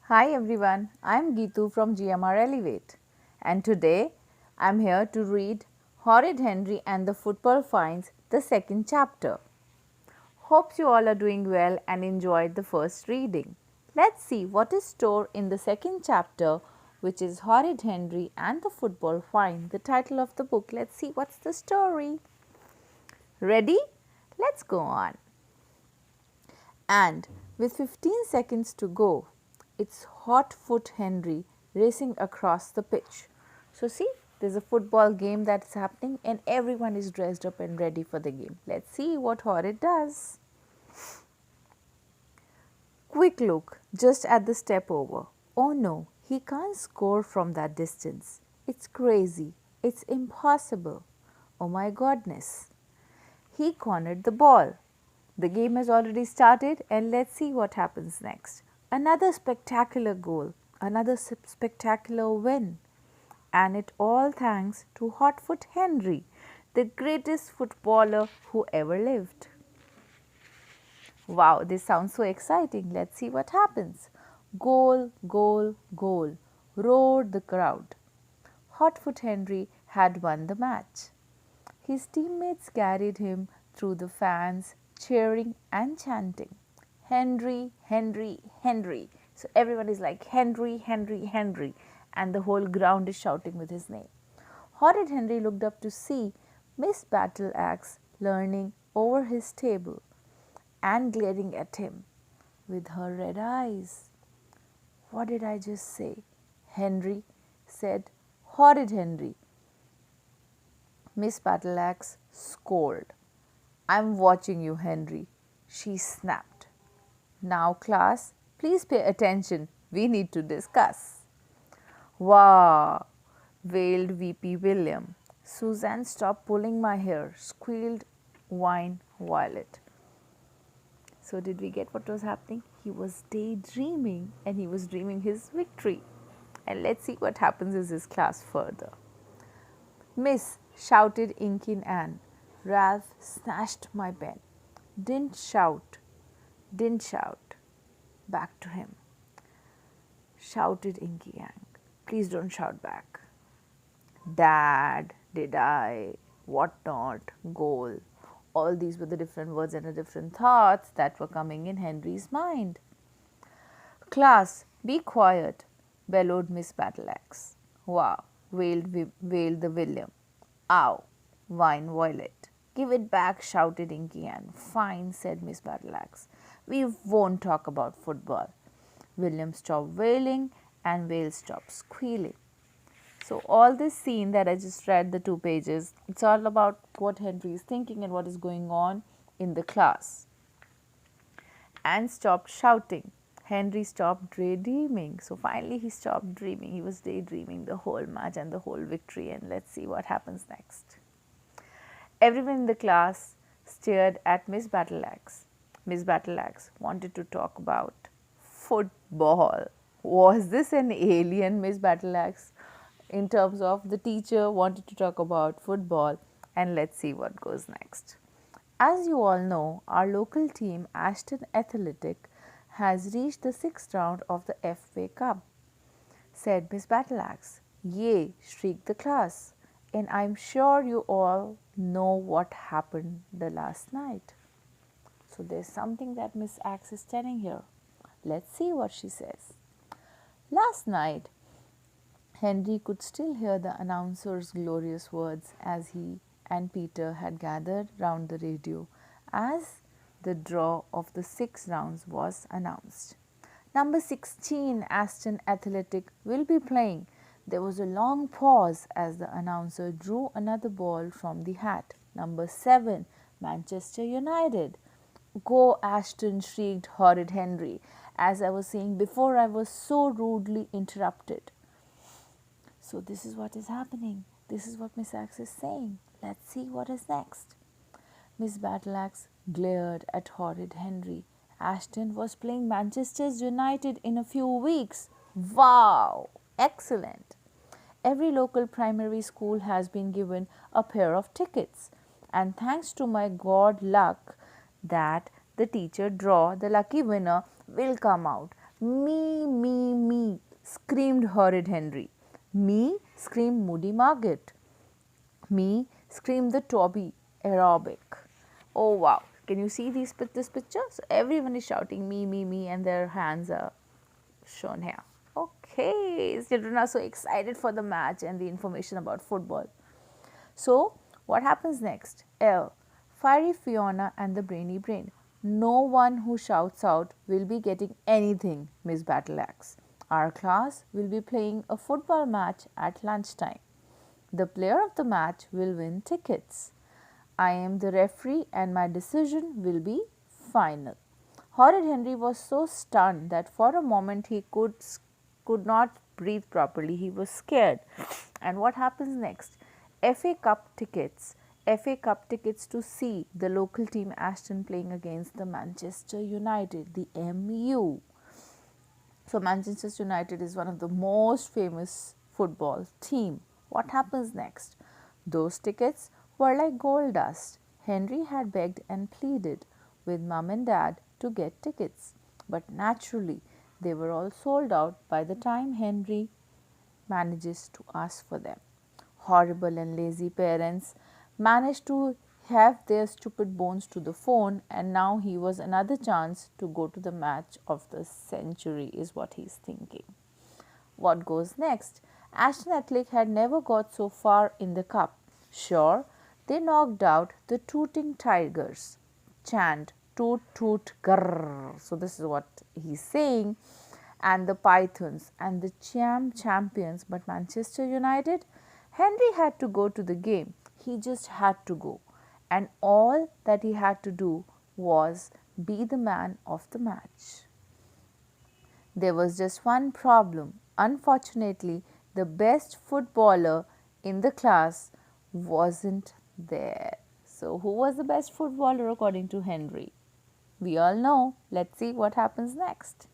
Hi everyone, I am Geetu from GMR Elevate and today I am here to read Horrid Henry and the Football Fiends, the second chapter. Hopes you all are doing well and enjoyed the first reading. Let's see what is stored in the second chapter, which is Horrid Henry and the Football Fiend, the title of the book. Let's see what's the story. Ready? Let's go on. And with 15 seconds to go, it's Hotfoot Henry racing across the pitch. So see, there's a football game that's happening and everyone is dressed up and ready for the game. Let's see what Horrid does. Quick look just at the step over. Oh no, he can't score from that distance. It's crazy. It's impossible. Oh my goodness. He cornered the ball. The game has already started and let's see what happens next. Another spectacular goal, another spectacular win. And it all thanks to Hotfoot Henry, the greatest footballer who ever lived. Wow, this sounds so exciting. Let's see what happens. Goal, goal, goal, roared the crowd. Hotfoot Henry had won the match. His teammates carried him through the fans, cheering and chanting, Henry, Henry, Henry. So everyone is like, Henry, Henry, Henry. And the whole ground is shouting with his name. Horrid Henry looked up to see Miss Battleaxe leaning over his table and glaring at him with her red eyes. What did I just say? Henry, said Horrid Henry. Miss Battleaxe scolded. I'm watching you, Henry, she snapped. Now, class, please pay attention. We need to discuss. Wow, wailed VP William. Suzanne, stop pulling my hair, squealed Wine Violet. So did we get what was happening? He was daydreaming and he was dreaming his victory. And let's see what happens in his class further. Miss, shouted Inky Ann. Ralph snatched my pen. Didn't shout. Back to him. Shouted Inky Ann. Please don't shout back. Dad, did I, what not, goal. All these were the different words and the different thoughts that were coming in Henry's mind. Class, be quiet, bellowed Miss Battleaxe. Wow, wailed the William. Ow, whined Violet. Give it back, shouted Inky Ann. Fine, said Miss Battleaxe. We won't talk about football. William stopped wailing and Whale stopped squealing. So all this scene that I just read, the 2 pages, it's all about what Henry is thinking and what is going on in the class. Anne stopped shouting. Henry stopped daydreaming. So finally he stopped dreaming. He was daydreaming the whole match and the whole victory, and let's see what happens next. Everyone in the class stared at Miss Battleaxe. Miss Battleaxe wanted to talk about football. Was this an alien, Miss Battleaxe? In terms of the teacher wanted to talk about football, and let's see what goes next. As you all know, our local team, Ashton Athletic, has reached the 6th round of the FA Cup, said Miss Battleaxe. Yay, shrieked the class. And I'm sure you all know what happened the last night. So there's something that Miss Axe is telling here. Let's see what she says. Last night, Henry could still hear the announcer's glorious words as he and Peter had gathered round the radio as the draw of the 6 rounds was announced. Number 16, Aston Athletic, will be playing. There was a long pause as the announcer drew another ball from the hat. Number 7, Manchester United. Go, Ashton, shrieked Horrid Henry. As I was saying before, I was so rudely interrupted. So this is what is happening. This is what Miss Axe is saying. Let's see what is next. Miss Battleaxe glared at Horrid Henry. Ashton was playing Manchester United in a few weeks. Wow! Excellent. Every local primary school has been given a pair of tickets. And thanks to my god luck that the teacher draw, the lucky winner will come out. Me, screamed Horrid Henry. Me, screamed Moody Margaret. Me, screamed the Toby aerobic. Oh wow, can you see this picture? So everyone is shouting me, and their hands are shown here. Okay, children are so excited for the match and the information about football. So, what happens next? L. Fiery Fiona and the Brainy Brain. No one who shouts out will be getting anything, Miss Battleaxe. Our class will be playing a football match at lunchtime. The player of the match will win tickets. I am the referee and my decision will be final. Horrid Henry was so stunned that for a moment he could not breathe properly. He was scared. And what happens next? FA Cup tickets. FA Cup tickets to see the local team Ashton playing against the Manchester United, the MU. So Manchester United is one of the most famous football team. What happens next? Those tickets were like gold dust. Henry had begged and pleaded with mum and dad to get tickets, but naturally they were all sold out by the time Henry manages to ask for them. Horrible and lazy parents managed to have their stupid bones to the phone, and now he was another chance to go to the match of the century, is what he's thinking. What goes next? Ashton Athletic had never got so far in the cup. Sure, they knocked out the Tooting Tigers. Chant toot toot grrr. So this is what he's saying. And the Pythons and the champions, but Manchester United, Henry had to go to the game. He just had to go. And all that he had to do was be the man of the match. There was just one problem. Unfortunately, the best footballer in the class wasn't there. So, who was the best footballer according to Henry? We all know. Let's see what happens next.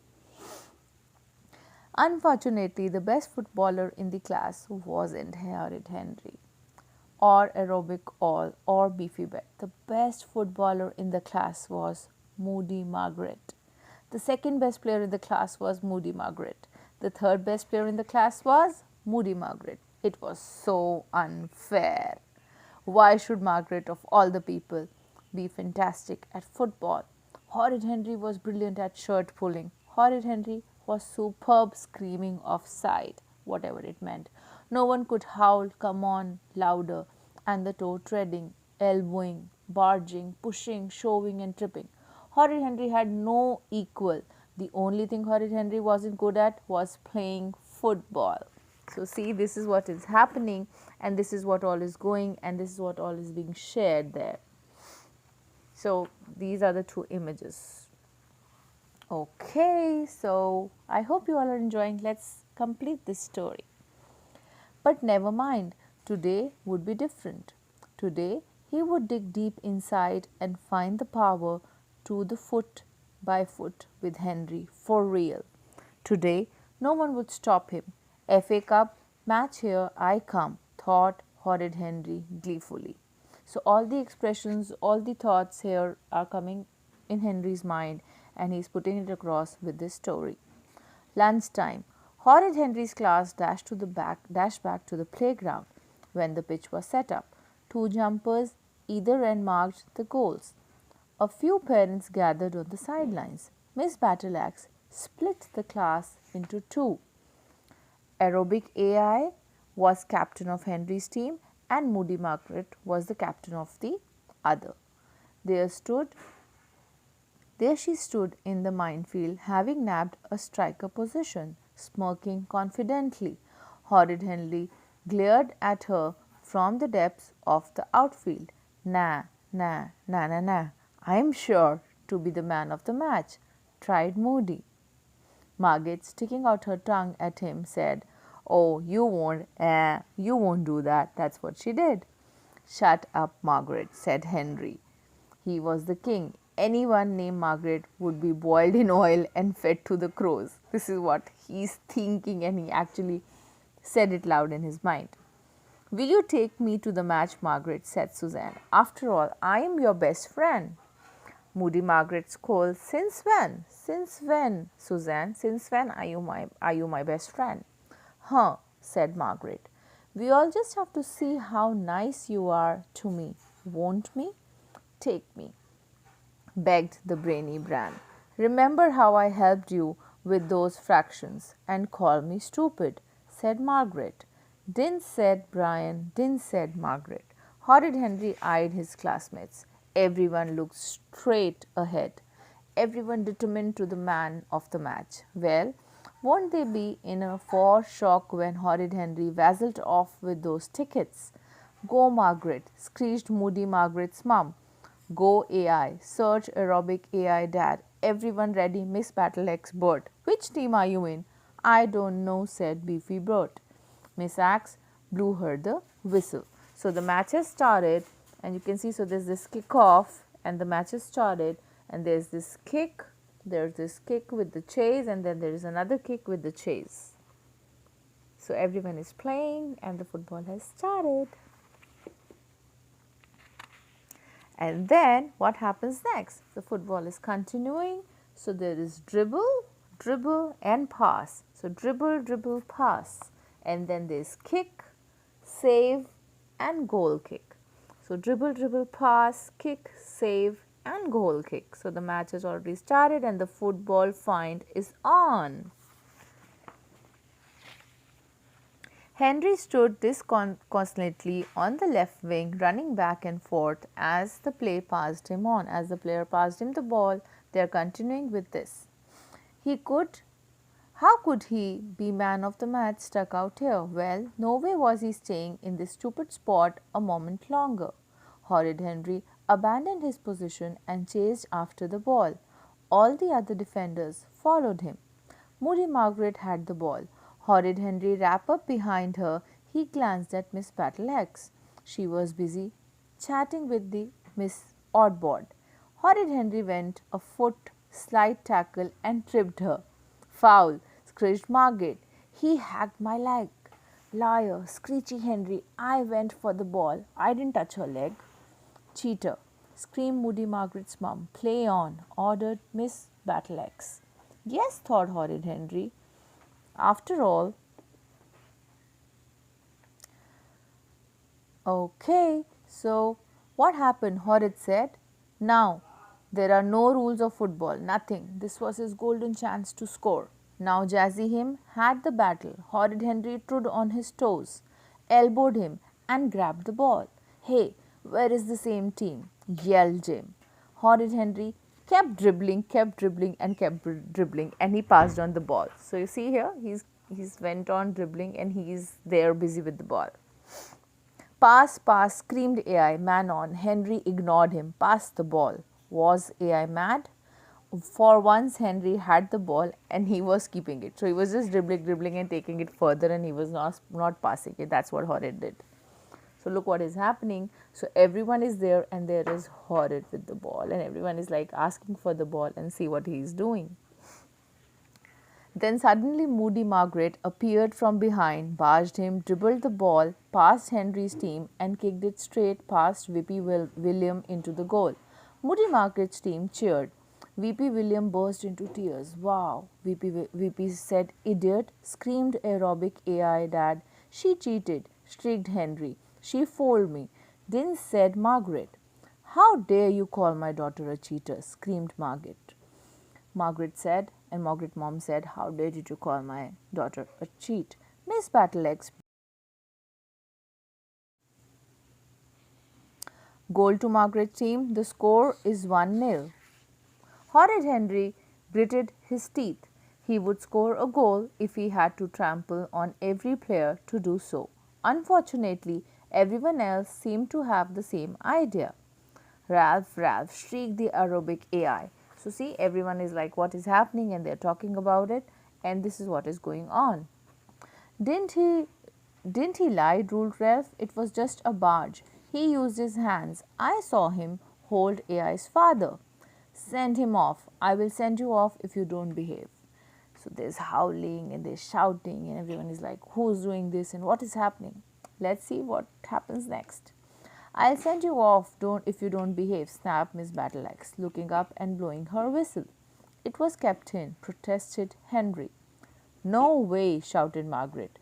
Unfortunately, the best footballer in the class wasn't Horrid Henry or Aerobic All or Beefy Bet. The best footballer in the class was Moody Margaret. The second best player in the class was Moody Margaret. The third best player in the class was Moody Margaret. It was so unfair. Why should Margaret, of all the people, be fantastic at football? Horrid Henry was brilliant at shirt pulling. Horrid Henry was superb screaming offside, whatever it meant. No one could howl, come on, louder, and the toe treading, elbowing, barging, pushing, shoving, and tripping. Horrid Henry had no equal. The only thing Horrid Henry wasn't good at was playing football. So see, this is what is happening, and this is what all is going, and this is what all is being shared there. So these are the two images. Okay, so I hope you all are enjoying. Let's complete this story. But never mind, today would be different. Today he would dig deep inside and find the power to the foot by foot with Henry for real. Today no one would stop him. FA Cup match, here I come, thought Horrid Henry gleefully. So all the expressions, all the thoughts here are coming in Henry's mind, and he's putting it across with this story. Lunchtime. Horrid Henry's class dashed back to the playground when the pitch was set up. Two jumpers either end marked the goals. A few parents gathered on the sidelines. Miss Battleaxe split the class into two. Aerobic AI was captain of Henry's team, and Moody Margaret was the captain of the other. There she stood in the minefield, having nabbed a striker position, smirking confidently. Horrid Henry glared at her from the depths of the outfield. Nah, I'm sure to be the man of the match, tried Moody. Margaret, sticking out her tongue at him, said, "Oh, you won't do that." That's what she did. "Shut up, Margaret," said Henry. He was the king. Anyone named Margaret would be boiled in oil and fed to the crows. This is what he's thinking, and he actually said it loud in his mind. "Will you take me to the match, Margaret?" said Suzanne. "After all, I am your best friend." Moody Margaret scolds, since when? Since when, Suzanne? Since when are you my best friend? Huh, said Margaret. We all just have to see how nice you are to me, won't me? Take me, begged the brainy Bran. Remember how I helped you with those fractions and call me stupid, said Margaret. Didn't, said Brian, didn't, said Margaret. Horrid Henry eyed his classmates. Everyone looked straight ahead. Everyone determined to the man of the match. Well, won't they be in a for shock when Horrid Henry wazzled off with those tickets? Go, Margaret, screeched Moody Margaret's mum. Go AI, search aerobic AI dad. Everyone ready, Miss Battleaxe Bert. Which team are you in? I don't know, said Beefy Bert. Miss Axe blew her the whistle. So the match has started, and you can see, so there's this kick off, and the match has started, and there's this kick with the chase, and then there is another kick with the chase. So everyone is playing, and the football has started. And then what happens next? The football is continuing. So there is dribble, dribble and pass. So dribble, dribble, pass. And then there's kick, save and goal kick. So dribble, dribble, pass, kick, save and goal kick. So the match has already started and the football find is on. Henry stood disconsolately on the left wing, running back and forth as the player passed him on. As the player passed him the ball, they are continuing with this. How could he be man of the match stuck out here? Well, no way was he staying in this stupid spot a moment longer. Horrid Henry abandoned his position and chased after the ball. All the other defenders followed him. Moody Margaret had the ball. Horrid Henry wrapped up behind her. He glanced at Miss Battleaxe. She was busy chatting with the Miss Oddbod. Horrid Henry went a foot, slight tackle and tripped her. Foul, screeched Margaret. He hacked my leg. Liar, screechy Henry. I went for the ball. I didn't touch her leg. Cheater, screamed Moody Margaret's mum. Play on, ordered Miss Battleaxe. Yes, thought Horrid Henry. After all, okay, so what happened? Horrid said. Now, there are no rules of football, nothing. This was his golden chance to score. Now Jazzy him had the battle. Horrid Henry trod on his toes, elbowed him and grabbed the ball. Hey, where is the same team? Yelled Jim. Horrid Henry kept dribbling and he passed on the ball. So you see here, he's went on dribbling and he's there busy with the ball. Pass, pass, screamed AI, man on. Henry ignored him. Pass the ball. Was AI mad? For once, Henry had the ball and he was keeping it. So he was just dribbling and taking it further and he was not passing it. That's what Horrid did. So look what is happening. So everyone is there and there is Horrid with the ball and everyone is like asking for the ball and see what he is doing. Then suddenly Moody Margaret appeared from behind, barged him, dribbled the ball past Henry's team and kicked it straight past VP William into the goal. Moody Margaret's team cheered. VP William burst into tears. Wow, VP said, idiot, screamed aerobic AI dad. She cheated, shrieked Henry. She fooled me. Then said Margaret. How dare you call my daughter a cheater? Screamed Margaret. Margaret said, and Margaret mom said, how dare you to call my daughter a cheat? Miss Battleaxe. Goal to Margaret's team. The score is 1-0. Horrid Henry gritted his teeth. He would score a goal if he had to trample on every player to do so. Unfortunately, everyone else seemed to have the same idea. Ralph, shrieked the aerobic AI. So see, everyone is like, what is happening? And they're talking about it. And this is what is going on. Didn't he lie, ruled Ralph. It was just a barge. He used his hands. I saw him hold AI's father. Send him off. I will send you off if you don't behave. So there's howling and there's shouting and everyone is like, who's doing this and what is happening? Let's see what happens next. I'll send you off if you don't behave, snapped Miss Battleaxe, looking up and blowing her whistle. It was Captain, protested Henry. No way, shouted Margaret.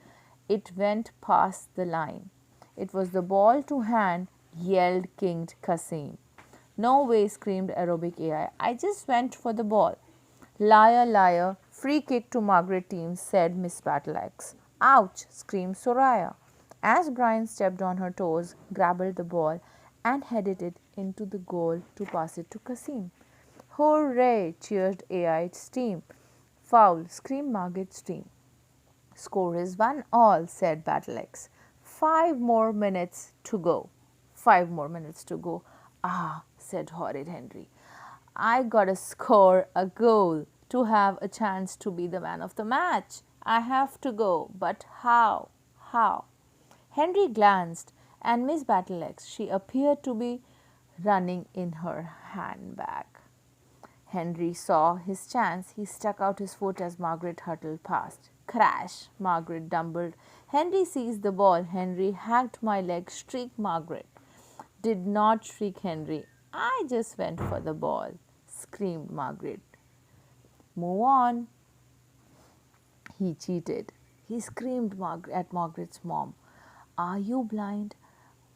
It went past the line. It was the ball to hand, yelled King Kasim. No way, screamed Aerobic AI. I just went for the ball. Liar, liar, free kick to Margaret team, said Miss Battleaxe. Ouch, screamed Soraya. As Brian stepped on her toes, grabbed the ball, and headed it into the goal to pass it to Kasim. Hooray, cheered AI's team. Foul, screamed Margaret's team. Score is 1-all, said Battleaxe. 5 more minutes to go. 5 more minutes to go. Ah, said Horrid Henry. I gotta score a goal to have a chance to be the man of the match. I have to go, but how? How? Henry glanced, and Miss Battleaxe, she appeared to be running in her handbag. Henry saw his chance. He stuck out his foot as Margaret hurtled past. Crash! Margaret dumbled. Henry seized the ball. Henry hacked my leg, shrieked Margaret. Did not shriek Henry. I just went for the ball, screamed Margaret. Move on. He cheated. He screamed at Margaret's mom. Are you blind?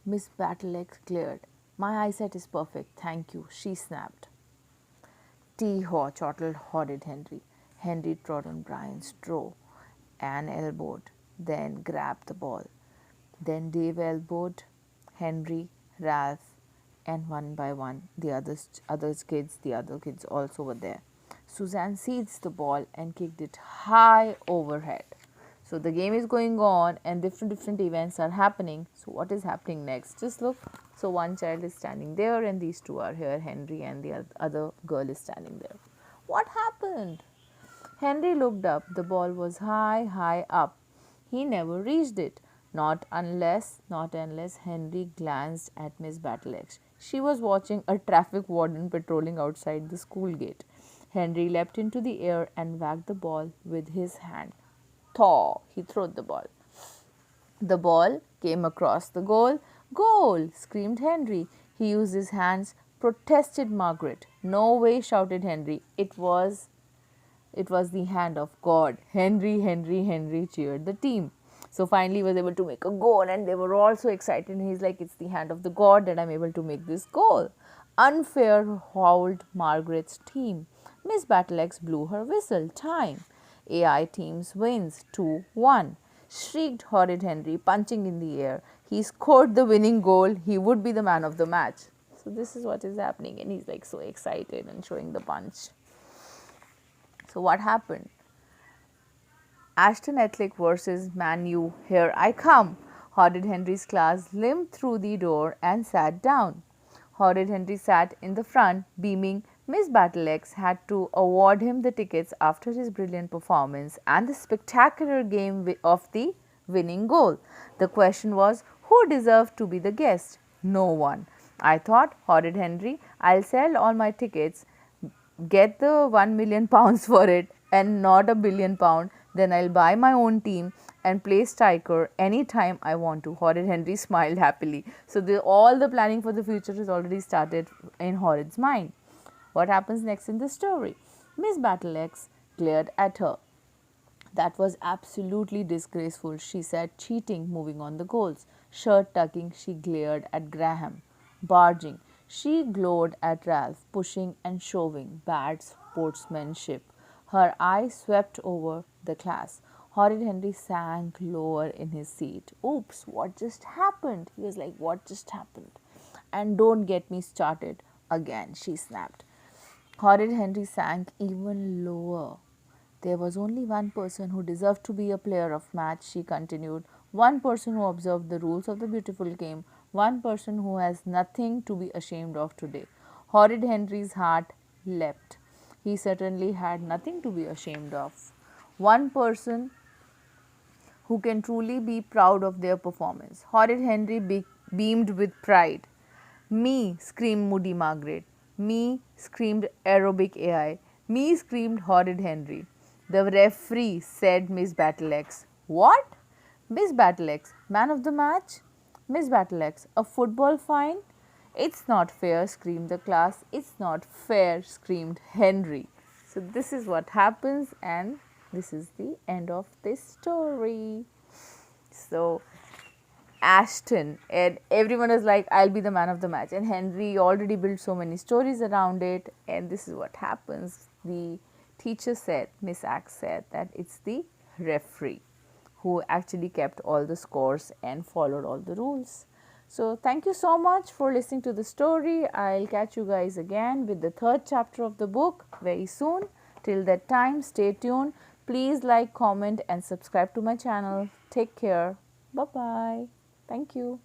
Miss Battleaxe glared. My eyesight is perfect, thank you, she snapped. Tee-haw, chortled Horrid Henry. Henry trod on Brian's toe and elbowed, then grabbed the ball. Then Dave elbowed Henry, Ralph, and one by one the other kids also were there. Suzanne seized the ball and kicked it high overhead. So the game is going on and different events are happening. So what is happening next? Just look. So one child is standing there and these two are here. Henry and the other girl is standing there. What happened? Henry looked up. The ball was high up. He never reached it. Not unless Henry glanced at Miss Battleaxe. She was watching a traffic warden patrolling outside the school gate. Henry leapt into the air and whacked the ball with his hand. Thaw! He threw the ball. The ball came across the goal. Goal! Screamed Henry. He used his hands. Protested Margaret. No way! Shouted Henry. It was the hand of God. Henry cheered the team. So finally he was able to make a goal and they were all so excited. He's like, it's the hand of the God that I'm able to make this goal. Unfair, howled Margaret's team. Miss Battleaxe blew her whistle. Time. AI teams wins 2-1. Shrieked Horrid Henry, punching in the air. He scored the winning goal. He would be the man of the match. So this is what is happening and he's like so excited and showing the punch. So what happened? Ashton Athletic versus Man U. Here I come. Horrid Henry's class limped through the door and sat down. Horrid Henry sat in the front, beaming. Miss Battleaxe had to award him the tickets after his brilliant performance and the spectacular game of the winning goal. The question was, who deserved to be the guest? No one. I thought, Horrid Henry, I'll sell all my tickets, get the £1,000,000 for it and not £1,000,000,000. Then I'll buy my own team and play striker anytime I want to. Horrid Henry smiled happily. So all the planning for the future is already started in Horrid's mind. What happens next in the story? Miss Battleaxe glared at her. That was absolutely disgraceful, she said, cheating, moving on the goals. Shirt tucking, she glared at Graham. Barging, she glowered at Ralph, pushing and shoving, bad sportsmanship. Her eyes swept over the class. Horrid Henry sank lower in his seat. Oops, what just happened? He was like, what just happened? And don't get me started again, she snapped. Horrid Henry sank even lower. There was only one person who deserved to be a player of match, she continued. One person who observed the rules of the beautiful game. One person who has nothing to be ashamed of today. Horrid Henry's heart leapt. He certainly had nothing to be ashamed of. One person who can truly be proud of their performance. Horrid Henry beamed with pride. Me, screamed Moody Margaret. Me, screamed Aerobic AI. Me, screamed Horrid Henry. The referee, said Miss Battleaxe. What? Miss Battleaxe, man of the match? Miss Battleaxe, a football fine? It's not fair, screamed the class. It's not fair, screamed Henry. So, this is what happens, and this is the end of this story. So, Ashton, and everyone is like, I'll be the man of the match. And Henry already built so many stories around it, and this is what happens. The teacher said, Miss Axe said, that it's the referee who actually kept all the scores and followed all the rules. So, thank you so much for listening to the story. I'll catch you guys again with the third chapter of the book very soon. Till that time, stay tuned. Please like, comment, and subscribe to my channel. Take care. Bye bye. Thank you.